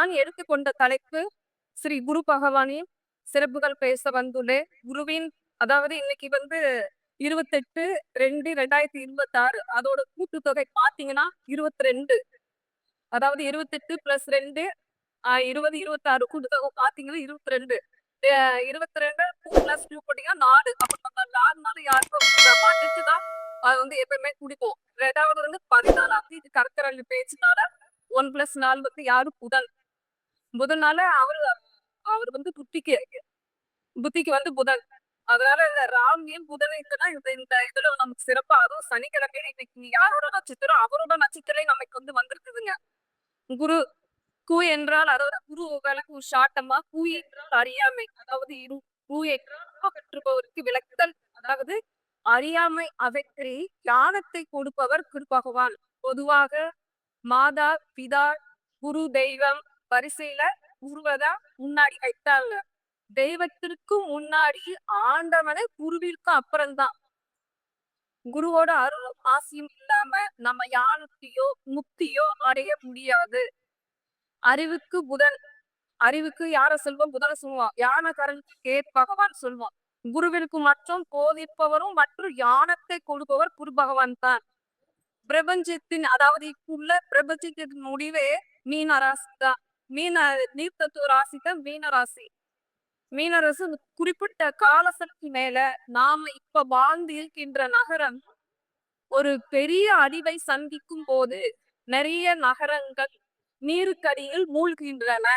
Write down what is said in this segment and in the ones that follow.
நான் எடுத்துக்கொண்ட தலைப்பு ஸ்ரீ குரு பகவானின் சிறப்புகள் பேச வந்துள்ளேன். குருவின் அதாவது இன்னைக்கு 28/2/2026 அதோட கூட்டுத்தொகை பார்த்தீங்கன்னா 22. அதாவது 28 + 2 20, 26 கூட்டுத்தொகை பார்த்தீங்கன்னா 22. 22 2 + 2 போட்டீங்கன்னா 4. அப்ப நம்ம 4 நாள் யாருக்கும் மன்னிச்சு தான் அது எப்பயுமே குடிப்போம். 2வது 14ஆம் தேதி கர்த்தரள்ளி பேச்சுனால 1 + 4 யாரு புதன். புதனால அவரு அவர் புத்திக்கு புத்திக்கு புதன். அதனால இந்த ராமியும் புதனும் இருக்குன்னா இந்த இந்த இதுல நமக்கு சிறப்பா அதுவும் சனிக்கிழமை இன்னைக்கு யாரோட நட்சத்திரம் அவரோட நட்சத்திரம் நமக்கு வந்திருக்குதுங்க. குரு கு என்றால் அதாவது குரு விளக்கு ஷாட்டமா கு என்றால் அறியாமை அதாவது கு என்றால் கற்றுப்பவருக்கு விளக்குதல் அதாவது அறியாமை அகற்றி ஞானத்தை கொடுப்பவர் குரு பகவான். பொதுவாக மாதா பிதா குரு தெய்வம் வரிசையில குருவதா முன்னாடி வைத்தாங்க. தெய்வத்திற்கு முன்னாடி ஆண்டவனை குருவிற்கு அப்புறம்தான். குருவோட அருளும் ஆசியும் இல்லாம நம்ம ஞானத்தையோ முக்தியோ அடைய முடியாது. அறிவுக்கு புதன் அறிவுக்கு யார சொல்வோம் புதன சொல்லுவோம். ஞானகரனுக்கு கேத் பகவான் சொல்வோம். குருவிற்கு மற்றும் போதிப்பவரும் மற்றும் ஞானத்தை கொடுப்பவர் குரு பகவான் தான். பிரபஞ்சத்தின் அதாவது இப்புள்ள பிரபஞ்சத்தின் முடிவே மீன ராசி தான். நீர்த்தத்துவ ராசி தான் மீன ராசி. மீனரசு குறிப்பிட்ட காலத்துக்கு மேல நாம இப்ப வாழ்ந்து இருக்கின்ற நகரம் ஒரு பெரிய அழிவை சந்திக்கும் போது நிறைய நகரங்கள் நீருக்கடியில் மூழ்கின்றன.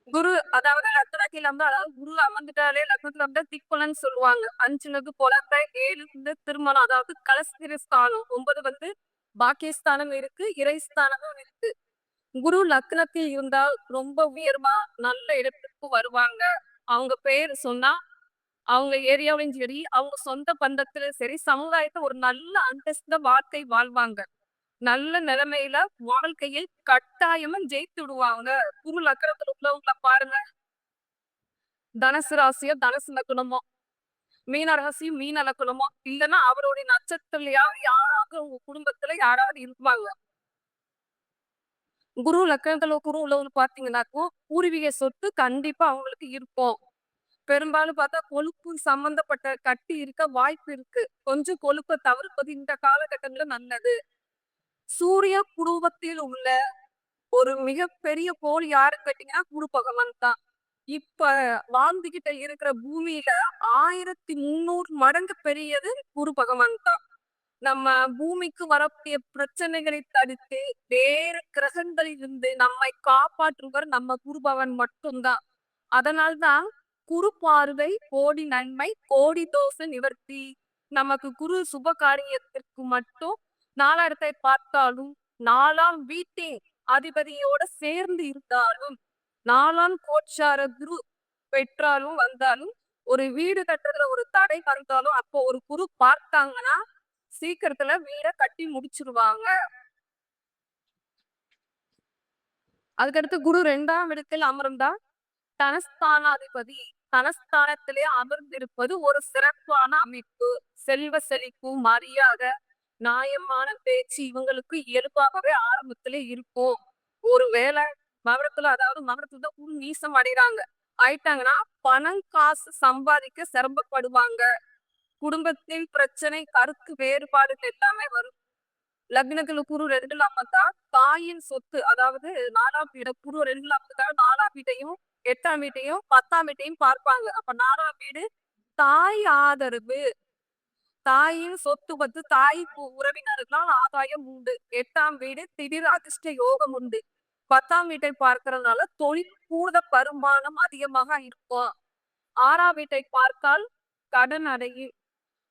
குரு அதாவது லக்னத்தில் அதாவது குரு அமர்ந்துட்டாலே லக்னத்துல திக்பலன்னு சொல்லுவாங்க. 5 பொலத்தை 7 திருமணம் அதாவது கலஸ்திரஸ்தானம் 9 பாக்கியஸ்தானம் இருக்கு இறைஸ்தானமும் இருக்கு. குரு லக்னத்தில் இருந்தால் ரொம்ப உயர்வா நல்ல இடத்துக்கு வருவாங்க. அவங்க பேர் சொன்னா அவங்க ஏரியாவிலும் சரி அவங்க சொந்த பந்தத்துல சரி சமுதாயத்தை ஒரு நல்ல அந்தஸ்த வாழ்க்கை வாழ்வாங்க. நல்ல நிலைமையில வாழ்க்கையில் கட்டாயமும் ஜெயித்து விடுவாங்க. குரு லக்னத்துல உள்ளவங்களை பாருங்க. தனுசு ராசியோ தனுசு லக்னமோ மீன ராசியும் மீன லக்னமோ இல்லைன்னா அவருடைய நட்சத்திரத்திலயாவது யாராவது உங்க குடும்பத்துல யாராவது இருப்பாங்க. குரு லக்னத்துல குரு உள்ளவங்க பாத்தீங்கன்னாக்கும் பூர்வீக சொத்து கண்டிப்பா அவங்களுக்கு இருக்கும். பெரும்பாலும் பார்த்தா கொழுப்பு சம்பந்தப்பட்ட கட்டி இருக்க வாய்ப்பு இருக்கு. கொஞ்சம் கொழுப்பை தவிர்ப்பது இந்த காலகட்டத்துல நல்லது. சூரிய குடும்பத்தில் உள்ள ஒரு மிகப்பெரிய கோள் யாருன்னு கேட்டீங்கன்னா குரு பகவான் தான். இப்ப வாழ்ந்துகிட்ட இருக்கிற பூமியில 1300 மடங்கு பெரியது குரு பகவான் தான். நம்ம பூமிக்கு வரக்கூடிய பிரச்சனைகளை தடுத்து வேறு கிரகங்களில் இருந்து நம்மை காப்பாற்றுவர் நம்ம குரு பகவான் மட்டும்தான். அதனால்தான் குரு பார்வை கோடி நன்மை கோடி தோஷ நிவர்த்தி. நமக்கு குரு சுப காரியத்திற்கு மட்டும் 4ஆம் இடத்தை பார்த்தாலும் 4ஆம் வீட்டின் அதிபதியோட சேர்ந்து இருந்தாலும் 4ஆம் கோட்சார குரு பெற்றாலும் வந்தாலும் ஒரு வீடு கட்டுறதுல ஒரு தடை வந்தாலும் அப்போ ஒரு குரு பார்த்தாங்கன்னா சீக்கிரத்துல வீட கட்டி முடிச்சிருவாங்க. அதுக்கடுத்து குரு 2ஆம் இடத்தில் அமர்ந்தா தனஸ்தானாதிபதி. தனஸ்தானத்திலே அமர்ந்திருப்பது ஒரு சிறப்பான அமைப்பு. செல்வ செழிப்பு மரியாதை நியாயமான பேச்சு இவங்களுக்கு இயல்பாகவே ஆரம்பத்திலே இருக்கும். ஒருவேளை மகரத்துல நீசம் அடைறாங்க ஆயிட்டாங்கன்னா பணம் காசு சம்பாதிக்க சிரமப்படுவாங்க. குடும்பத்தில் பிரச்சனை கருத்து வேறுபாடுகள் எல்லாமே வரும். லக்னத்துல குரு 2ல அமர்ந்தா தாயின் சொத்து அதாவது 4ஆம் வீட குரு 2ல அமர்ந்தா 4ஆம் வீட்டையும் 8ஆம் வீட்டையும் 10ஆம் வீட்டையும் பார்ப்பாங்க. அப்ப 4ஆம் வீடு தாய் ஆதரவு தாயின் சொத்து தாய் உறவினர்களால் ஆதாயம் உண்டு. 8ஆம் வீடு திடீர் அதிர்ஷ்ட யோகம் உண்டு. 10ஆம் வீட்டை பார்க்கறதுனால தொழில் கூட வருமானம் அதிகமாக இருக்கும். 6ஆம் வீட்டை பார்த்தால் கடன் அடையும்.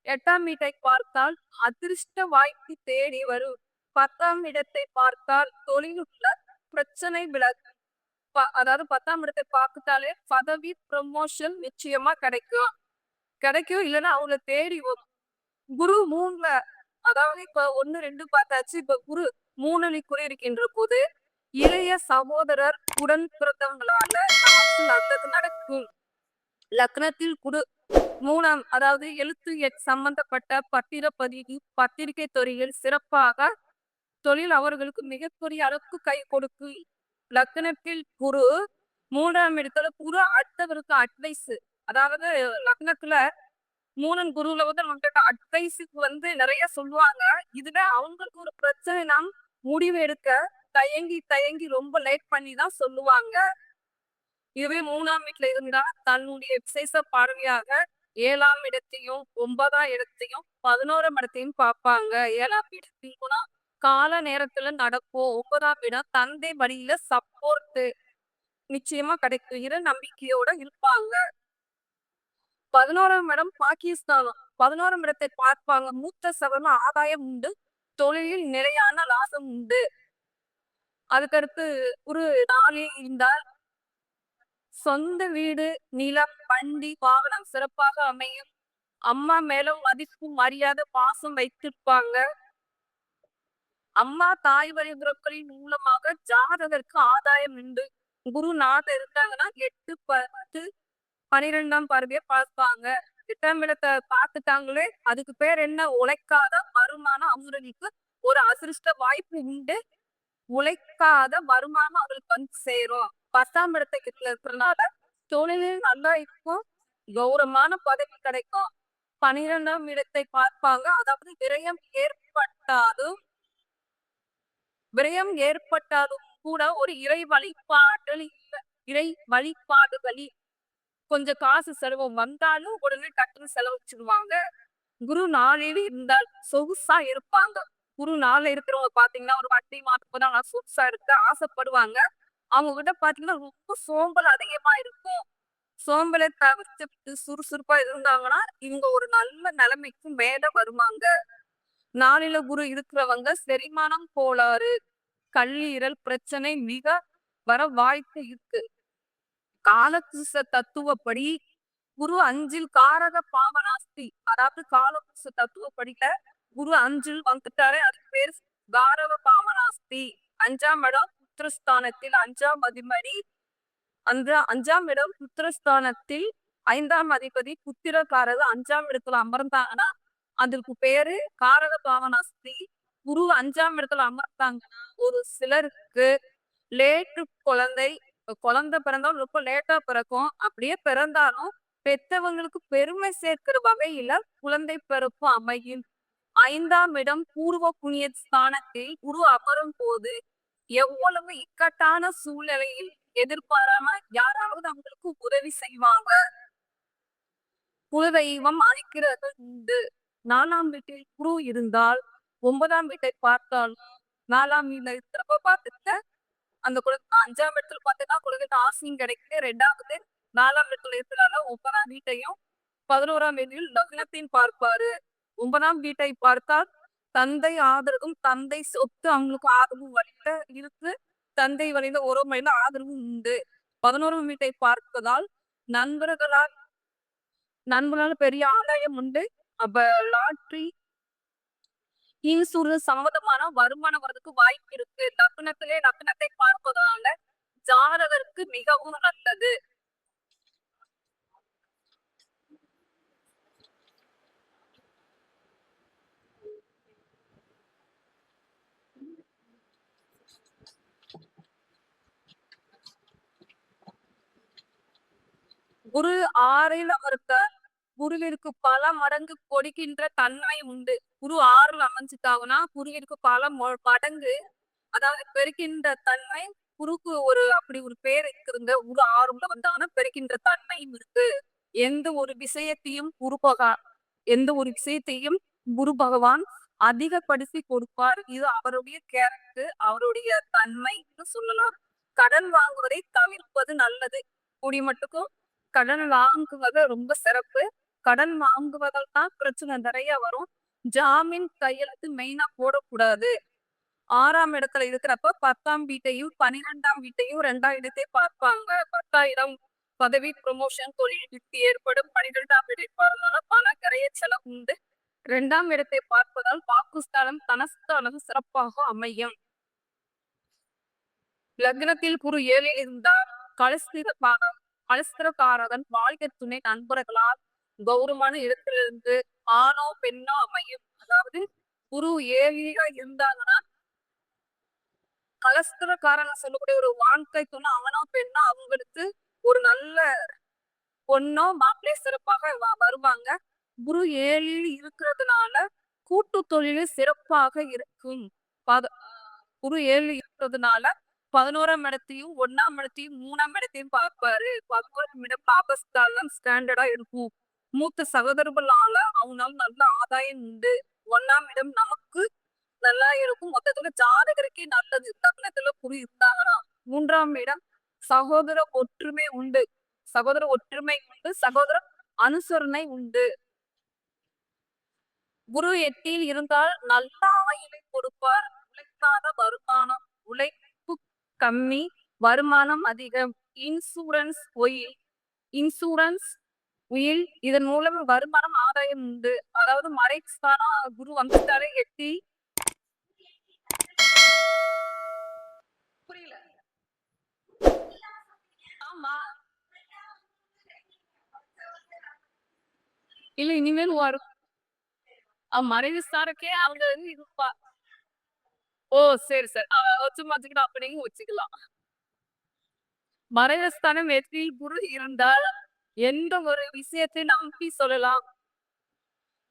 8ஆம் வீட்டை பார்த்தால் அதிர்ஷ்ட வாய்ப்பு தேடி வரும். 10ஆம் இடத்தை பார்த்தால் தொழிலுள்ள பிரச்சனை விலகும். அதாவது 10ஆம் இடத்தை பார்த்தாலே பதவி ப்ரமோஷன் நிச்சயமா கிடைக்கும் இல்லைன்னா அவங்கள தேடி வரும். குரு 3ல அதாவது இப்ப 1 2 பார்த்தாச்சு. இப்ப குரு 3ல் குறி இருக்கின்ற போது இளைய சகோதரர் உடன் பிறந்தவங்களால நமக்கு நல்லது நடக்கும். லக்னத்தில் குரு 3ஆம் அதாவது எழுத்து சம்பந்தப்பட்ட பத்திரப்பதிவு பத்திரிகை துறையில் சிறப்பாக தொழில் அவர்களுக்கு மிகப்பெரிய அளவுக்கு கை கொடுக்கும். லக்னத்தில் குரு 3ஆம் இடத்துல குரு அடுத்தவருக்கு அட்வைஸ். அதாவது லக்னத்துல 3 குருவுல வந்து நம்மகிட்ட அட்வைஸுக்கு வந்து நிறைய சொல்லுவாங்க. இதுல அவங்களுக்கு ஒரு பிரச்சனைனா முடிவு எடுக்க தயங்கி ரொம்ப லேட் பண்ணி தான் சொல்லுவாங்க. இதுவே 3ஆம் வீட்ல இருந்தா தன்னுடைய விசேஷ பார்வையாக 7ஆம் இடத்தையும், 9ஆம் இடத்தையும், 11ஆம் இடத்தையும் பார்ப்பாங்க. 7ஆம் இடத்தில் போனா கால நேரத்துல நடக்கும். 9ஆம் இடம் தந்தை வழியில சப்போர்ட் நிச்சயமா கிடைக்கும். இறை நம்பிக்கையோட இருப்பாங்க. 11ஆம் இடம் பாகிஸ்தானம். 11ஆம் இடத்தை பார்ப்பாங்க. மூத்த சகோதரன் ஆதாயம் உண்டு. தொழிலில் நிலையான லாபம் உண்டு. அதுக்கடுத்து ஒரு 4 இருந்தால் சொந்த வீடு, நிலம், வண்டி, வாகனம் சிறப்பாக அமையும். அம்மா மேல மதிப்பு, மரியாதை, பாசம் வைத்திருப்பாங்க. அம்மா தாய் வழி உறவுகளின் மூலமாக ஜாதகருக்கு ஆதாயம் உண்டு. குரு 4 இருந்தாங்கன்னா 8, 10, 12ஆம் பார்வையை பார்ப்பாங்க. 8ஆம் இடத்தை பார்த்துட்டாங்களே அதுக்கு பேர் என்ன? உழைக்காத வருமானம் அவங்களுக்கு ஒரு அதிர்ஷ்ட வாய்ப்பு உண்டு. உழைக்காத வருமானம் அவங்களுக்கு வந்து சேரும். 10ஆம் இடத்துக்கு இருக்கிறதுனால தொழிலில் நல்லா இருக்கும். கௌரவமான பதவி கிடைக்கும். 12ஆம் இடத்தை பார்ப்பாங்க. அதாவது விரயம் ஏற்பட்டாலும் கூட ஒரு இறை வழிபாடுகளில் கொஞ்சம் காசு செலவு வந்தாலும் உடனே டக்குனு செலவழிச்சிடுவாங்க. குரு 4ல் இருந்தால் சொகுசா இருப்பாங்க. குரு 4ல இருக்கிறவங்க பாத்தீங்கன்னா ஒரு வண்டி மாற்றப்பதான் சொகுசா இருக்க ஆசைப்படுவாங்க. அவங்க கிட்ட பாத்தீங்கன்னா ரொம்ப சோம்பல் அதிகமா இருக்கும். சோம்பலை தவிர்த்துட்டு சுறுசுறுப்பா இருந்தாங்கன்னா இவங்க ஒரு நல்ல நிலைமைக்கு மேல வருவாங்க. 4ல குரு இருக்கிறவங்க செரிமானம் கோளாறு, கல்லீரல் பிரச்சனை மிக வர வாய்ப்பு இருக்கு. காலபுருஷ தத்துவப்படி குரு 5ல் காரக பாவனாஸ்தி. அதாவது காலபுருஷ தத்துவப்படியில குரு 5ல் வந்துட்டாரு. அதுக்கு பேர் காரக பாவனாஸ்தி. 5ஆம் இடம் புத்திரஸ்தானத்தில் 5ஆம் அதிபதி. அந்த 5ஆம் இடம் புத்திரஸ்தானத்தில் 5ஆம் அதிபதி புத்திரக்காரக 5ஆம் இடத்துல அமர்ந்தாங்கன்னா அதுக்கு பேரு காரக பாவனாஸ்தி. குரு 5ஆம் இடத்துல அமர்ந்தாங்கன்னா ஒரு சிலருக்கு லேட்டு குழந்தை பிறந்தாலும் ரொம்ப லேட்டா பிறக்கும். அப்படியே பிறந்தாலும் பெத்தவங்களுக்கு பெருமை சேர்க்கிற வகையில குழந்தை பிறப்பு அமையும். 5ஆம் இடம் பூர்வ புண்ணிய ஸ்தானத்தில் குரு அமரும் போது எவ்வளவு இக்கட்டான சூழ்நிலையில் எதிர்பாராம யாராவது அவங்களுக்கு உதவி செய்வாங்க. குலதெய்வம் அழைக்கிறது உண்டு. 4ஆம் வீட்டில் குரு இருந்தால் 9ஆம் வீட்டை பார்த்தாலும் 4ஆம் வீட்டுல இருக்கிறப்ப பார்த்துட்டு அந்த 5ஆம் இடத்துல பார்த்தீங்கன்னா குழந்தைக்கு ஆசையும் கிடைக்குது. 2வது 4ஆம் இடத்துல இருக்கிறாங்க 9ஆம் வீட்டையும் 11ஆம் வீட்டில் லக்னத்தையும் பார்ப்பாரு. 9ஆம் வீட்டை பார்த்தால் தந்தை ஆதரவும் தந்தை சொத்து அவங்களுக்கு ஆதரவு வழியில இருக்கு. தந்தை வழியில உறவுமையில ஆதரவு உண்டு. 11ஆம் வீட்டை பார்ப்பதால் நண்பர்களால் பெரிய ஆதாயம் உண்டு. அப்ப லாட்ரி, இன்சூரன்ஸ் சம்பந்தமான வருமானம் வரதுக்கு வாய்ப்பு இருக்கு. லக்னத்தை பார்ப்பதனால ஜாதகருக்கு மிகவும் நல்லது. குரு 6ல் அமர்த்த குருவிற்கு பல மடங்கு கொடுக்கின்ற தன்மை உண்டு. குரு 6ல் அமைஞ்சிட்டாங்கன்னா குருவிற்கு பல மடங்கு அதாவது பெருக்கின்ற தன்மை குருக்கு அப்படி ஒரு பேர் இருக்குதுங்க. குரு 6ல வந்தாங்கன்னா பெருக்கின்ற தன்மையும் இருக்கு. எந்த ஒரு விஷயத்தையும் குரு பகவான் அதிகப்படுத்தி கொடுப்பார். இது அவருடைய கேரக்டர், அவருடைய தன்மைன்னு சொல்லலாம். கடன் வாங்குவதை தவிர்ப்பது நல்லது. மட்டுக்கும் கடன் வாங்குவது ரொம்ப சிறப்பு. கடன் வாங்குவதால் தான் பிரச்சனை நிறைய வரும். ஜாமீன் கையெழுத்து மெயினா போடக்கூடாது. 6ஆம் இடத்துல இருக்கிறப்ப 10ஆம் வீட்டையும் 12ஆம் வீட்டையும் 2ஆம் இடத்தை பார்ப்பாங்க. 10ஆயிரம் பதவி ப்ரமோஷன் தொழிலுக்கு ஏற்படும். 12ஆம் இடத்தை பார்ப்பதால பல கரைய செலவு உண்டு. 2ஆம் இடத்தை பார்ப்பதால் வாக்குஸ்தானம் தனஸ்தானம் சிறப்பாக அமையும். லக்னத்தில் குரு 7ல் இருந்தால் கலஸ்திரக்காரகன் வாழ்க்கை துணை நண்பர்களால் கௌரவமான இடத்திலிருந்து ஆணோ பெண்ணோ அமையும். அதாவது குரு 7ல இருந்தாங்கன்னா கலஸ்திரக்காரங்க சொல்லக்கூடிய ஒரு வாழ்க்கை துணை ஆணோ பெண்ணோ அவங்களுக்கு ஒரு நல்ல பொண்ணோ மாப்பிள்ளை சிறப்பாக வருவாங்க. குரு 7ல் இருக்கிறதுனால கூட்டு தொழில் சிறப்பாக இருக்கும். பத குரு 7ல் இருக்கிறதுனால 11ஆம் இடத்தையும் 1ஆம் இடத்தையும் 3ஆம் இடத்தையும் பார்ப்பாரு. 11ஆம் இடம் லாபஸ்தானம் ஸ்டாண்டர்டா இருக்கும். மூத்த சகோதரர்களால அவங்களால நல்ல ஆதாயம் உண்டு. 1ஆம் இடம் நமக்கு நல்லா இருக்கும். மொத்தத்துல ஜாதகருக்கே நல்லது. லக்னத்துல குரு இருந்தாங்கன்னா 3ஆம் இடம் சகோதர ஒற்றுமை உண்டு. சகோதர ஒற்றுமை உண்டு. சகோதர அனுசரணை உண்டு. குரு 8ல் இருந்தால் நல்ல ஆயுளை கொடுப்பார். உழைக்காத வருமானம். உழைப்பு கம்மி, வருமானம் அதிகம். இன்சூரன்ஸ் உயில் இதன் மூலம் வருமானம் ஆதாயம் உண்டு. அதாவது மறைஸ்தானம் குரு வந்துட்டாலே 8 புரியல. ஆமா. இல்ல இனிமேல் வரும். மறைவு ஸ்தானக்கே அவங்க இருப்பா. ஓ! சரி, சரி. சும்மா வச்சுக்கிட்டு அப்ப நீங்க வச்சுக்கலாம். மறைவு ஸ்தானம் 8ல் குரு இருந்தால் எந்த ஒரு விஷயத்தை நம்பி சொல்லலாம்.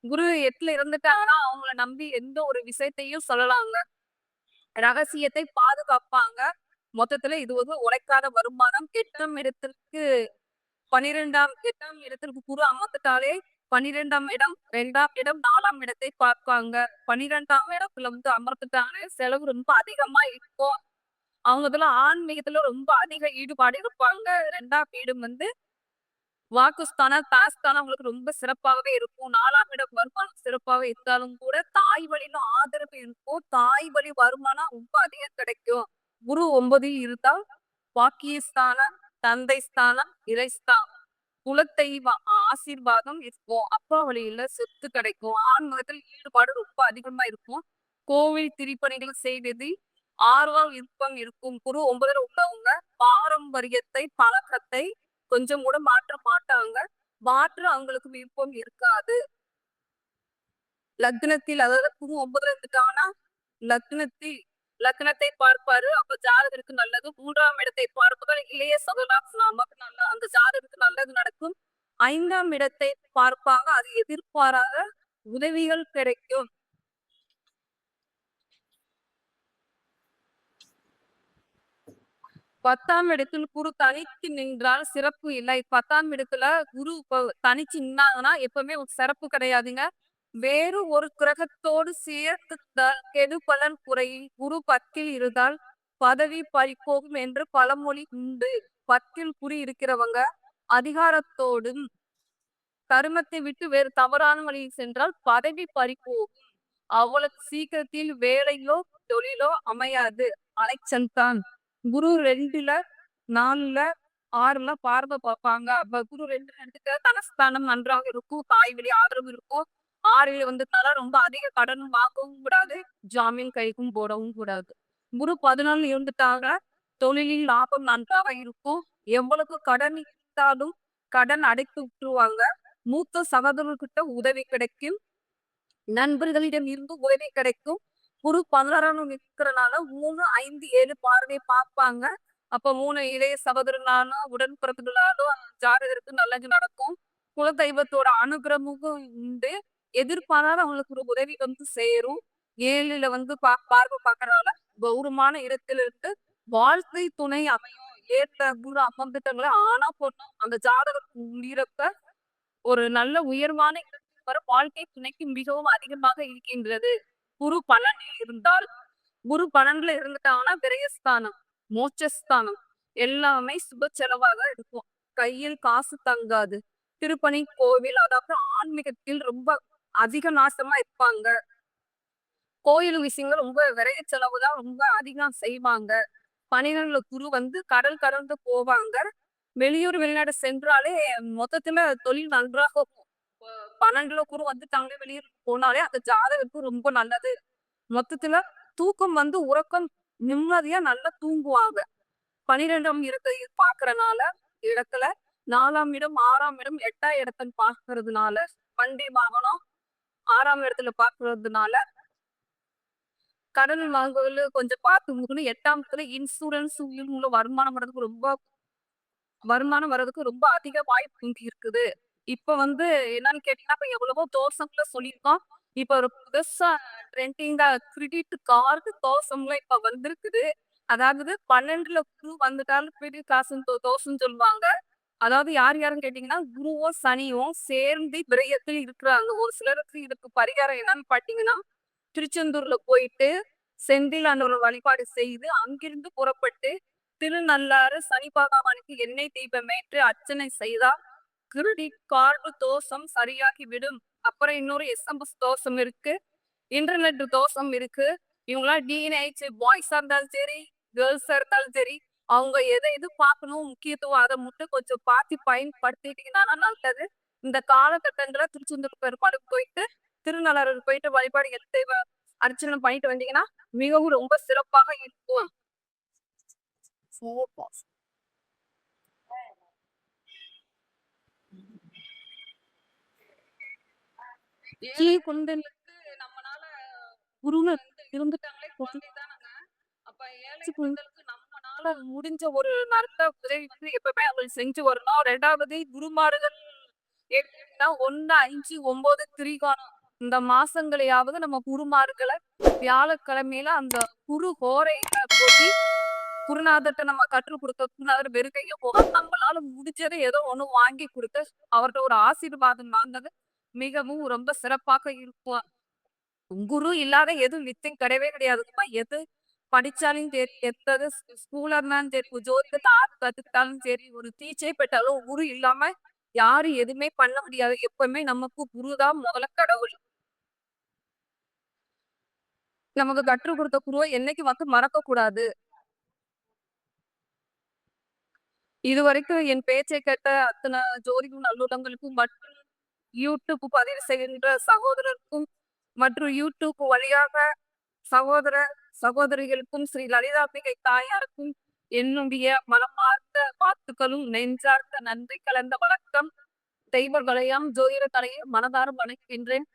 குரு 8ல இருந்துட்டாங்கன்னா அவங்கள நம்பி எந்த ஒரு விஷயத்தையும் சொல்லலாங்க. ரகசியத்தை பாதுகாப்பாங்க. மொத்தத்துல இது வந்து உழைக்காத வருமானம். 8ஆம் இடத்திற்கு 8ஆம் இடத்திற்கு குரு அமர்ந்துட்டாலே 12ஆம் இடம், 2ஆம் இடம், 4ஆம் இடத்தை பார்ப்பாங்க. 12ஆம் இடத்துல வந்து அமர்ந்துட்டாங்கன்னா செலவு ரொம்ப அதிகமா இருக்கும். அவங்க இதுல ஆன்மீகத்துல ரொம்ப அதிக ஈடுபாடு இருப்பாங்க. 2ஆம் வீடும் வந்து வாக்குஸ்தானம், தாஸ்தானம் அவங்களுக்கு ரொம்ப சிறப்பாகவே இருக்கும். 4ஆம் இடம் வருமானம் சிறப்பாக இருந்தாலும் கூட தாய் வழியில ஆதரவு இருக்கும். தாய் வழி வருமானம் ரொம்ப அதிகம் கிடைக்கும். குரு 9ல் இருந்தால் பாக்கியஸ்தானம், தந்தை ஸ்தானம், இறைஸ்தானம், குலதெய்வ ஆசீர்வாதம் இருக்கும். அப்பா வழியில சொத்து கிடைக்கும். ஆன்மீகத்தில் ஈடுபாடு ரொம்ப அதிகமா இருக்கும். கோவில் திருப்பணிகள் செய்வதில் ஆர்வம் விருப்பம் இருக்கும். குரு 9ல உள்ளவங்க பாரம்பரியத்தை பழக்கத்தை கொஞ்சம் கூட மாற்ற மாட்டாங்க. மாற்ற அவங்களுக்கு விருப்பம் இருக்காது. லக்னத்தில் அதாவது குரு 9ல இருந்துட்டாங்கன்னா லக்னத்தை பார்ப்பாரு. அப்ப ஜாதகருக்கு நல்லது. 3ஆம் இடத்தை பார்ப்பதால் இளைய சகோதரர் நமக்கு நல்லா அந்த ஜாதகருக்கு நல்லது நடக்கும். 5ஆம் இடத்தை பார்ப்பாங்க. அது எதிர்பாராத உதவிகள் கிடைக்கும். 10ஆம் இடத்தில் குரு தனித்து நின்றால் சிறப்பு இல்லை. 10ஆம் இடத்துல குரு தனிச்சு நின்னாங்கன்னா எப்பவுமே ஒரு சிறப்பு கிடையாதுங்க. வேறு ஒரு கிரகத்தோடு சேர்த்து கெடு பலன் குறையும். குரு 10ல் இருந்தால் பதவி பறிப்போகும் என்று பழமொழி உண்டு. 10ல் குறி இருக்கிறவங்க அதிகாரத்தோடும் கருமத்தை விட்டு வேறு தவறான வழியில் சென்றால் பதவி பறிப்போகும். அவ்வளவு சீக்கிரத்தில் வேலையோ தொழிலோ அமையாது. அலைச்சல்தான். குரு 2ல 4ல 6ல பார்வை பார்ப்பாங்க. அப்ப குரு 2 எடுத்துக்க தனஸ்தானம் நன்றாக இருக்கும். தாய் வழி ஆதரவு இருக்கும். 6ல் வந்து ரொம்ப அதிக கடன் வாங்கவும் கூடாது. ஜாமீன் கைக்கும் போடவும் கூடாது. குரு 14 இருந்துட்டாங்க தொழிலில் லாபம் நன்றாக இருக்கும். எவ்வளவு கடன் இருந்தாலும் கடன் அடைத்து விட்டுருவாங்க. மூத்த சகோதரர்கிட்ட உதவி கிடைக்கும். நண்பர்களிடம் இருந்து உதவி கிடைக்கும். குரு 16ஆம் இருக்கிறனால 3, 5, 7 பார்வை பார்ப்பாங்க. அப்ப 3 இளைய சகோதரனாலும் உடன்பிறப்புகளாலும் ஜாதகருக்கு நல்லது நடக்கும். குலதெய்வத்தோட அனுகிரகமும் உண்டு. எதிர்பாராத அவங்களுக்கு ஒரு உதவி வந்து சேரும். 7ல வந்து பார்வை பார்க்கறனால கௌரவமான இடத்துல இருந்து வாழ்க்கை துணை அமையும். ஏற்ற குரு அமர்ந்துட்டவங்கள ஆனா பொண்ணு அந்த ஜாதகத்துக்கு முடியிறப்ப ஒரு நல்ல உயர்வான இடத்துக்கு வர வாழ்க்கை துணைக்கு மிகவும் அதிகமாக இருக்கின்றது. குரு 12ல் இருந்தால் குரு 12ல இருந்துட்டாங்கன்னா விரயஸ்தானம், மோட்சஸ்தானம் எல்லாமே சுப செலவாக இருக்கும். கையில் காசு தங்காது. திருப்பணி கோவில் அதாவது ஆன்மீகத்தில் ரொம்ப அதிக நாசமா இருப்பாங்க. கோயில் விஷயங்கள் ரொம்ப விரைய செலவு தான் ரொம்ப அதிகம் செய்வாங்க. 12ல குரு வந்து கடல் கடந்து போவாங்க. வெளியூர் வெளிநாடு சென்றாலே மொத்தத்துல தொழில் நன்றாக இருக்கும். 12ல குரு வந்துட்டாங்களே வெளியூர் போனாலே அந்த ஜாதகத்துக்கு ரொம்ப நல்லது. மொத்தத்துல தூக்கம் வந்து உறக்கம் நிம்மதியா நல்லா தூங்குவாங்க. 12ஆம் இடத்தை பாக்குறனால இடத்துல 4ஆம் இடம் 6ஆம் இடம் 8ஆம் இடத்தை பாக்குறதுனால வண்டி வாகனம் 6ஆம் இடத்துல பாக்குறதுனால கடன் வாங்குவதில கொஞ்சம் பார்த்து முகணும். 8ஆம் இன்சூரன்ஸ் உள்ள வருமானம் வர்றதுக்கு ரொம்ப அதிக வாய்ப்பு இருக்குது. இப்ப வந்து என்னன்னு கேட்டீங்கன்னா, இப்ப எவ்வளவோ தோசம்ல சொல்லியிருக்கோம். இப்ப ஒரு புதுசா ட்ரெண்டிங்கா கிரெடிட் கார்டு தோசம்லாம் இப்ப வந்திருக்குது. அதாவது 12ல குரு வந்துட்டாலும் பெரிய காசுன்னு தோசைன்னு சொல்லுவாங்க. அதாவது யார் யாருன்னு கேட்டீங்கன்னா, குருவும், சனியும் சேர்ந்து விரயத்தில் இருக்கிறாங்க. ஒரு சிலருக்கு இதுக்கு பரிகாரம் என்னன்னு பார்த்தீங்கன்னா, திருச்செந்தூர்ல போயிட்டு செந்தில் அன்னூர் வழிபாடு செய்து, அங்கிருந்து புறப்பட்டு திருநள்ளாறு சனி பகவானுக்கு எண்ணெய் தீபமேற்று அர்ச்சனை செய்தால், கிரெடிட் கார்டு தோஷம் சரியாகிவிடும். அப்புறம் இன்னொரு எஸ்எம்எஸ் தோஷம் இருக்கு. இன்டர்நெட் தோஷம் இருக்கு. இவங்கலாம் டீனேஜ் பாய்ஸா இருந்தாலும் சரி, கேர்ள்ஸா இருந்தாலும் சரி, அவங்க எத எது பார்க்கணும் முக்கியத்துவம் அத மட்டும் கொஞ்சம் பார்த்து பயன்படுத்திட்டீங்கன்னா நல்லது. இந்த காலகட்டங்கள்ல திருச்செந்தூர் பெருமாளுக்கு போயிட்டு, திருநள்ளாறுக்கு போயிட்டு வழிபாடு அர்ச்சனை பண்ணிட்டு வந்தீங்கன்னா, மிகவும் ரொம்ப சிறப்பாக இருக்கும். ஏழை குழந்தைகளுக்கு நம்மனால குருன்னு இருந்துட்டாங்களே குழந்தை தானங்க. அப்ப ஏழை குழந்தைகளுக்கு நம்மனால முடிஞ்ச ஒரு நல்ல உதவி வந்து எப்பவுமே அவங்களுக்கு செஞ்சு வரணும். 2வது குருமார்கள் எடுத்தீங்கன்னா 1, 5, 9 திரிகோணம். இந்த மாசங்களையாவது நம்ம குருமார்கள வியாழக்கிழமையில அந்த குரு ஹோரையில போய் குருநாதர்ட்ட நம்ம கற்றுக் குடுக்க குருநாதர் வெறும் கைய போகாம நம்மளால முடிஞ்சத ஏதோ ஒண்ணு வாங்கி குடுத்து, அவர்ட்ட ஒரு ஆசீர்வாதம் வாங்குனது மிகவும் ரொம்ப சிறப்பாக இருக்கும். குரு இல்லாத எதுவும் வித்தையும் கிடையவே கிடையாதுங்கம்மா. எது படிச்சாலும் சரி, எத்தது ஸ்கூலா இருந்தாலும் சரி, ஜோதிடத்த ஆர் கத்துக்கிட்டாலும் சரி, ஒரு டீச்சரே போயிட்டாலும் குரு இல்லாம யாரும் எதுவுமே பண்ண முடியாது. எப்பவுமே நமக்கு குரு தான் முதல்ல கடவுள். நமக்கு கற்றுக் குடுத்த குருவ என்னைக்கும் வந்து மறக்கக்கூடாது. இதுவரைக்கும் என் பேச்சை கேட்ட அத்தன ஜோதிட நல்லுள்ளங்களுக்கும் மற்றும் யூடியூப் பதிவு செய்கின்ற சகோதரருக்கும் மற்றும் யூடியூப் வழியாக சகோதர சகோதரிகளுக்கும் ஸ்ரீ லலிதாம்பிகை தாயாருக்கும் என்னுடைய மனமார்ந்த வாழ்த்துக்களும் நெஞ்சார்ந்த நன்றி கலந்த வணக்கம். தெய்வ கலையாம் ஜோதிட கலையை மனதார வணங்குகின்றேன்.